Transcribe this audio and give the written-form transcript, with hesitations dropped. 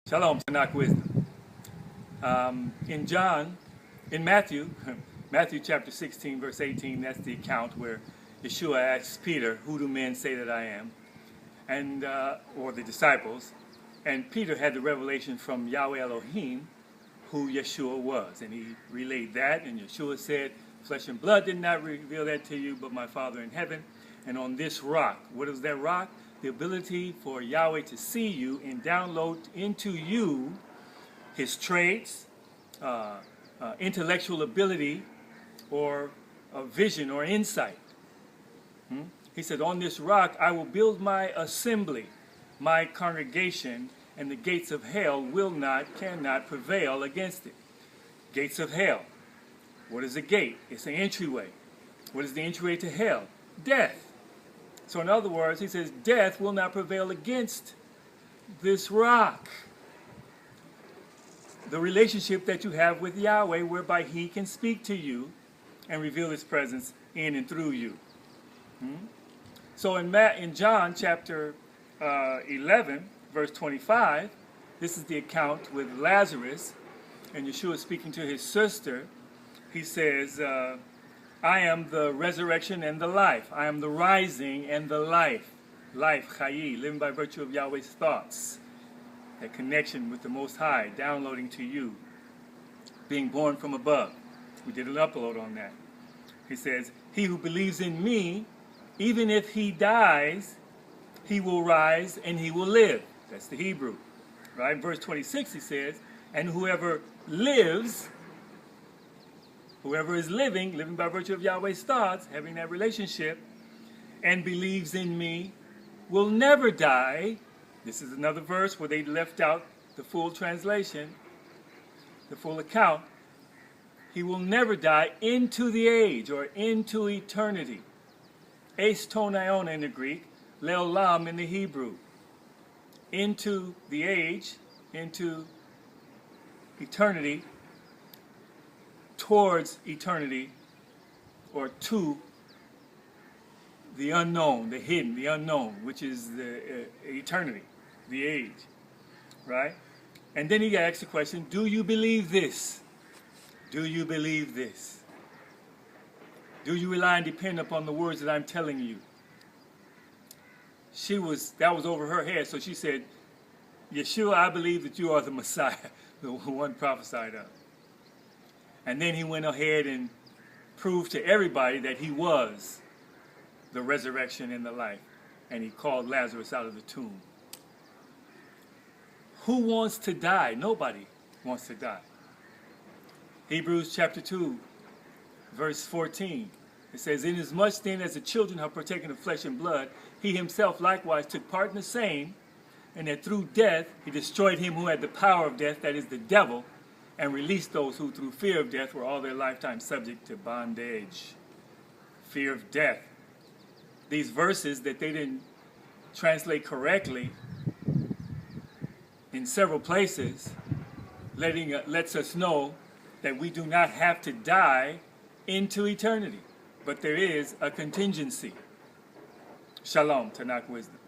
Shalom, TaNaKh wisdom. In Matthew, Matthew chapter 16, verse 18, that's the account where Yeshua asks Peter, "Who do men say that I am?" And or the disciples, and Peter had the revelation from Yahweh Elohim, who Yeshua was, and he relayed that. And Yeshua said, "Flesh and blood did not reveal that to you, but my Father in heaven." And on this rock, what is that rock? The ability for Yahweh to see you and download into you his traits, intellectual ability, or vision or insight. He said, "On this rock I will build my assembly, my congregation, and the gates of hell cannot prevail against it." Gates of hell. What is a gate? It's an entryway. What is the entryway to hell? Death. So in other words, he says, death will not prevail against this rock. The relationship that you have with Yahweh, whereby he can speak to you and reveal his presence in and through you. So in John chapter 11, verse 25, this is the account with Lazarus, and Yeshua speaking to his sister. He says, "I am the resurrection and the life. I am the rising and the life." Life, chayi, living by virtue of Yahweh's thoughts. That connection with the Most High, downloading to you. Being born from above. We did an upload on that. He says, "He who believes in me, even if he dies, he will rise and he will live." That's the Hebrew. Right? In verse 26 he says, "And whoever lives," whoever is living by virtue of Yahweh's thoughts, having that relationship, "and believes in me, will never die." This is another verse where they left out the full translation, the full account. "He will never die into the age," or into eternity. Eis tonaion in the Greek, leolam in the Hebrew. Into the age, into eternity, towards eternity, or to the unknown, the hidden, the unknown, which is the eternity, the age, right? And then he asks the question, do you believe this? Do you believe this? Do you rely and depend upon the words that I'm telling you? That was over her head, so she said, "Yeshua, I believe that you are the Messiah," the one prophesied of. And then he went ahead and proved to everybody that he was the resurrection and the life. And he called Lazarus out of the tomb. Who wants to die? Nobody wants to die. Hebrews chapter 2, verse 14. It says, "Inasmuch then as the children have partaken of flesh and blood, he himself likewise took part in the same, and that through death he destroyed him who had the power of death, that is the devil, and released those who through fear of death were all their lifetime subject to bondage." Fear of death. These verses that they didn't translate correctly in several places lets us know that we do not have to die into eternity, but there is a contingency. Shalom, TaNaKh wisdom.